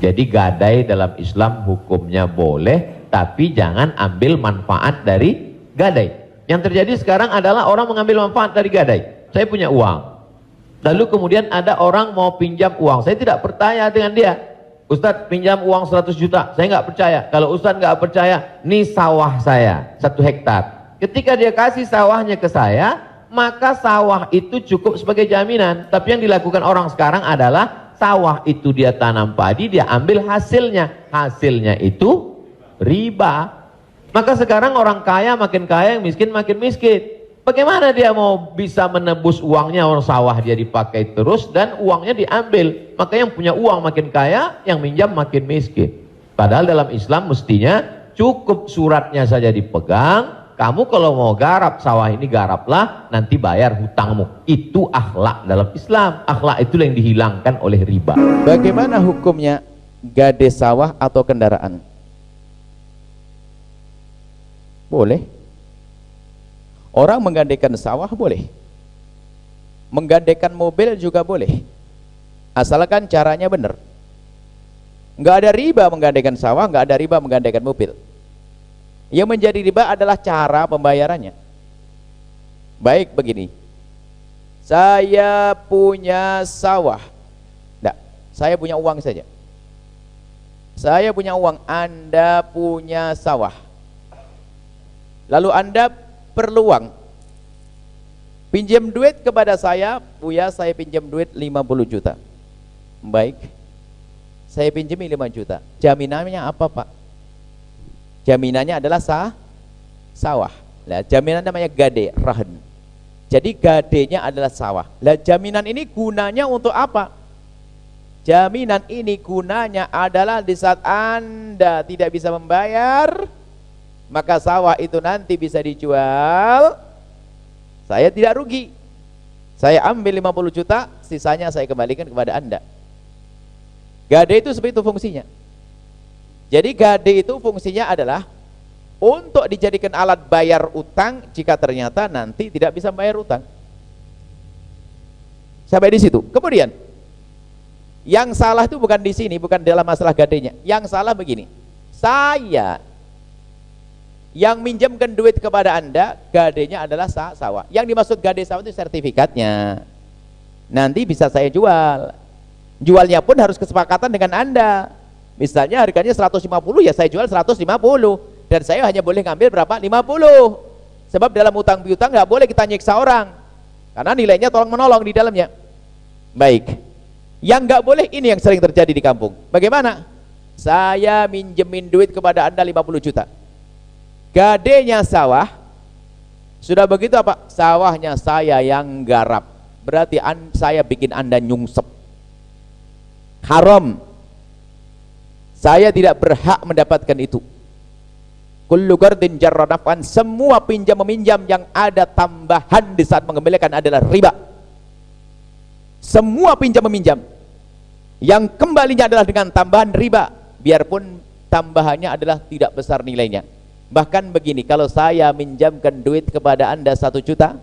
Jadi gadai dalam Islam hukumnya boleh, tapi jangan ambil manfaat dari gadai. Yang terjadi sekarang adalah orang mengambil manfaat dari gadai. Saya punya uang, lalu kemudian ada orang mau pinjam uang, saya tidak percaya dengan dia. Ustadz pinjam uang 100 juta, saya nggak percaya. Kalau Ustadz nggak percaya, nih sawah saya 1 hektar. Ketika dia kasih sawahnya ke saya, maka sawah itu cukup sebagai jaminan. Tapi yang dilakukan orang sekarang adalah sawah itu dia tanam padi, dia ambil hasilnya. Hasilnya itu riba. Maka sekarang orang kaya makin kaya, yang miskin makin miskin. Bagaimana dia mau bisa menebus uangnya, orang sawah dia dipakai terus dan uangnya diambil. Maka yang punya uang makin kaya, yang minjam makin miskin. Padahal dalam Islam mestinya cukup suratnya saja dipegang. Kamu kalau mau garap sawah ini garaplah, nanti bayar hutangmu. Itu akhlak dalam Islam. Akhlak itu yang dihilangkan oleh riba. Bagaimana hukumnya gade sawah atau kendaraan? Boleh. Orang menggandekan sawah boleh, menggandekan mobil juga boleh, asalkan caranya benar. Nggak ada riba menggandekan sawah, nggak ada riba menggandekan mobil. Yang menjadi riba adalah cara pembayarannya. Baik begini, saya punya sawah, enggak, saya punya uang saja. Saya punya uang, Anda punya sawah. Lalu Anda perlu uang, pinjam duit kepada saya, Buya, saya pinjam duit 50 juta. Baik, saya pinjam 5 juta. Jaminannya apa, Pak? Jaminannya adalah sawah. Nah, jaminan namanya gade, rahan. Jadi gadenya adalah sawah. Nah, jaminan ini gunanya untuk apa? Jaminan ini gunanya adalah di saat Anda tidak bisa membayar, maka sawah itu nanti bisa dijual, saya tidak rugi. Saya ambil 50 juta, sisanya saya kembalikan kepada Anda. Gade itu seperti itu fungsinya. Jadi gade itu fungsinya adalah untuk dijadikan alat bayar utang jika ternyata nanti tidak bisa bayar utang. Sampai di situ. Kemudian yang salah itu bukan di sini, bukan dalam masalah gadenya. Yang salah begini, saya yang minjamkan duit kepada Anda, gadenya adalah sawah. Yang dimaksud gade sawah itu sertifikatnya. Nanti bisa saya jual. Jualnya pun harus kesepakatan dengan Anda. Misalnya harganya 150, ya saya jual 150. Dan saya hanya boleh ngambil berapa? 50. Sebab dalam utang piutang nggak boleh kita nyiksa orang. Karena nilainya tolong menolong di dalamnya. Baik. Yang nggak boleh ini yang sering terjadi di kampung. Bagaimana? Saya minjemin duit kepada Anda 50 juta. Gadenya sawah, sudah begitu apa? Sawahnya saya yang garap, berarti saya bikin Anda nyungsep. Haram. Saya tidak berhak mendapatkan itu. Kullu qardin jarra naf'an, semua pinjam meminjam yang ada tambahan di saat mengembalikan adalah riba. Semua pinjam meminjam yang kembalinya adalah dengan tambahan riba, biarpun tambahannya adalah tidak besar nilainya. Bahkan begini, kalau saya minjamkan duit kepada Anda 1 juta,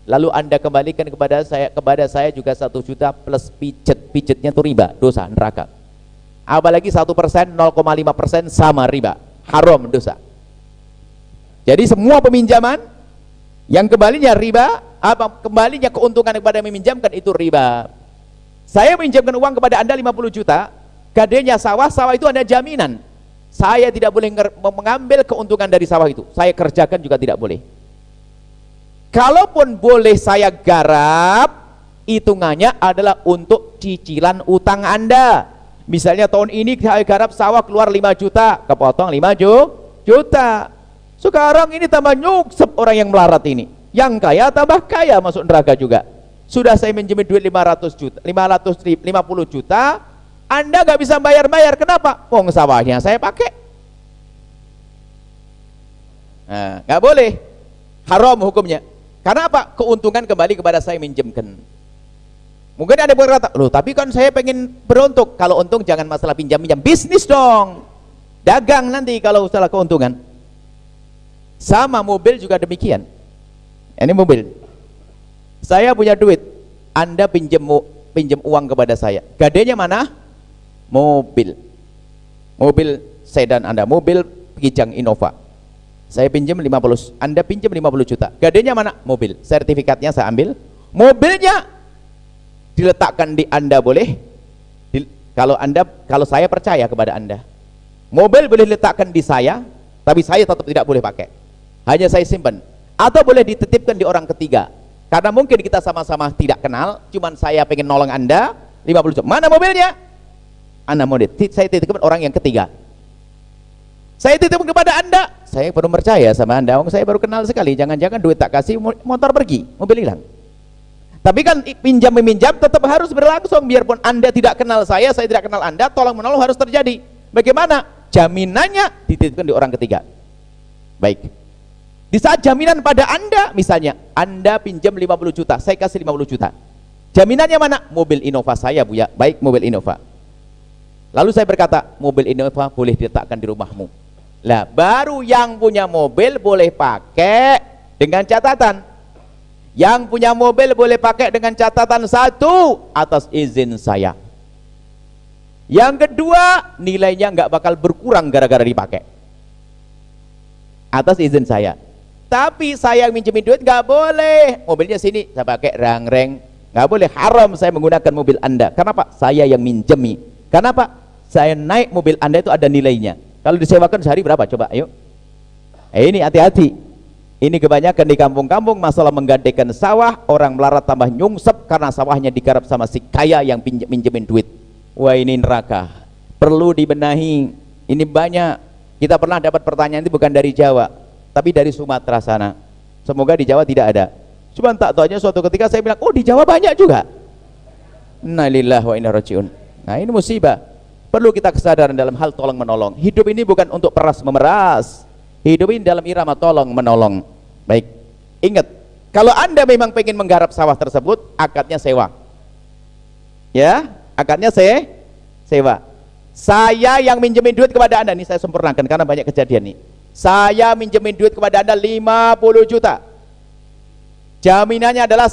lalu Anda kembalikan kepada saya juga 1 juta plus pijetnya itu riba, dosa, neraka. Apalagi 1%, 0,5% sama riba, haram, dosa. Jadi semua peminjaman yang kembalinya riba, kembalinya keuntungan kepada yang meminjamkan itu riba. Saya minjamkan uang kepada Anda 50 juta, gadenya sawah itu ada jaminan. Saya tidak boleh mengambil keuntungan dari sawah itu. Saya kerjakan juga tidak boleh. Kalaupun boleh saya garap, hitungannya adalah untuk cicilan utang Anda. Misalnya tahun ini saya garap sawah keluar 5 juta, kepotong 5 juta. Sekarang ini tambah nyuksep orang yang melarat ini. Yang kaya tambah kaya, masuk neraka juga. Sudah saya minjemin duit 500 juta, 550 juta, Anda nggak bisa bayar-bayar. Kenapa? Wong sawahnya saya pakai. Nah, nggak boleh, haram hukumnya. Karena apa? Keuntungan kembali kepada saya minjemkan. Mungkin ada yang berkata, loh tapi kan saya pengen beruntung. Kalau untung jangan masalah pinjam-pinjam, bisnis dong, dagang nanti kalau salah keuntungan. Sama mobil juga demikian. Ini mobil, saya punya duit, Anda pinjam uang kepada saya, gadenya mana? Mobil. mobil sedan Anda, mobil Kijang Innova, saya pinjam 50, Anda pinjam 50 juta, gadenya mana? Mobil, sertifikatnya saya ambil, mobilnya diletakkan di Anda boleh, kalau saya percaya kepada Anda, mobil boleh diletakkan di saya, tapi saya tetap tidak boleh pakai, hanya saya simpan, atau boleh dititipkan di orang ketiga, karena mungkin kita sama-sama tidak kenal, cuman saya pengen nolong Anda, 50 juta, mana mobilnya? Anda mau saya titipkan orang yang ketiga, saya titipkan kepada Anda, saya baru percaya sama Anda, saya baru kenal sekali, jangan-jangan duit tak kasih, motor pergi, mobil hilang. Tapi kan pinjam meminjam tetap harus berlangsung, biarpun Anda tidak kenal saya tidak kenal Anda, tolong menolong harus terjadi. Bagaimana? Jaminannya dititipkan di orang ketiga. Baik. Di saat jaminan pada Anda, misalnya Anda pinjam 50 juta, saya kasih 50 juta. Jaminannya mana? Mobil Innova saya, Bu ya. Baik, mobil Innova. Lalu saya berkata, mobil Innova boleh diletakkan di rumahmu. Lah, baru yang punya mobil boleh pakai dengan catatan. Yang punya mobil boleh pakai dengan catatan satu, atas izin saya. Yang kedua, nilainya nggak bakal berkurang gara-gara dipakai. Atas izin saya. Tapi saya yang minjemin duit nggak boleh. Mobilnya sini, saya pakai rang-reng. Nggak boleh, haram saya menggunakan mobil Anda. Kenapa? Saya yang minjemi. Kenapa? Saya naik mobil Anda itu ada nilainya. Kalau disewakan sehari berapa? Coba, ayo. Ini hati-hati. Ini kebanyakan di kampung-kampung masalah menggadaikan sawah, orang melarat tambah nyungsep karena sawahnya digarap sama si kaya yang minjemin duit. Wah, ini neraka. Perlu dibenahi. Ini banyak. Kita pernah dapat pertanyaan itu bukan dari Jawa, tapi dari Sumatera sana. Semoga di Jawa tidak ada. Cuma tak tahunya suatu ketika saya bilang, oh di Jawa banyak juga. Innalillahi wa inna rajiun. Nah, ini musibah. Perlu kita kesadaran dalam hal tolong menolong. Hidup ini bukan untuk peras memeras. Hidup ini dalam irama tolong menolong. Baik, ingat, kalau Anda memang pengen menggarap sawah tersebut, akadnya sewa. Ya, akadnya sewa. Saya yang minjemin duit kepada Anda, ini saya sempurnakan karena banyak kejadian nih. Saya minjemin duit kepada Anda 50 juta. Jaminannya adalah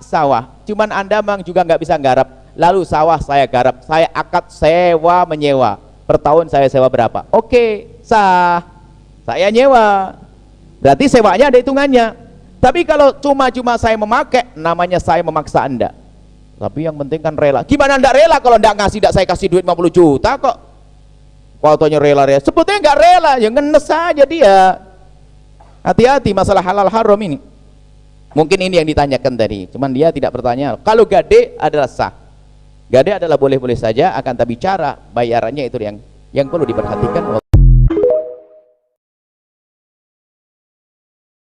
sawah. Cuman Anda memang juga nggak bisa garap. Lalu sawah saya garap, saya akad sewa menyewa. Per tahun saya sewa berapa? Oke, sah. Saya nyewa. Berarti sewanya ada hitungannya. Tapi kalau cuma-cuma saya memakai, namanya saya memaksa Anda. Tapi yang penting kan rela. Gimana Anda rela kalau Anda ngasih, saya kasih duit 50 juta kok. Fotonya rela-rela. Sebetulnya nggak rela, ya ngenes saja dia. Hati-hati masalah halal haram ini. Mungkin ini yang ditanyakan tadi. Cuman dia tidak bertanya. Kalau gade adalah sah. Gade adalah boleh-boleh saja, akan tapi cara bayarannya itu yang perlu diperhatikan.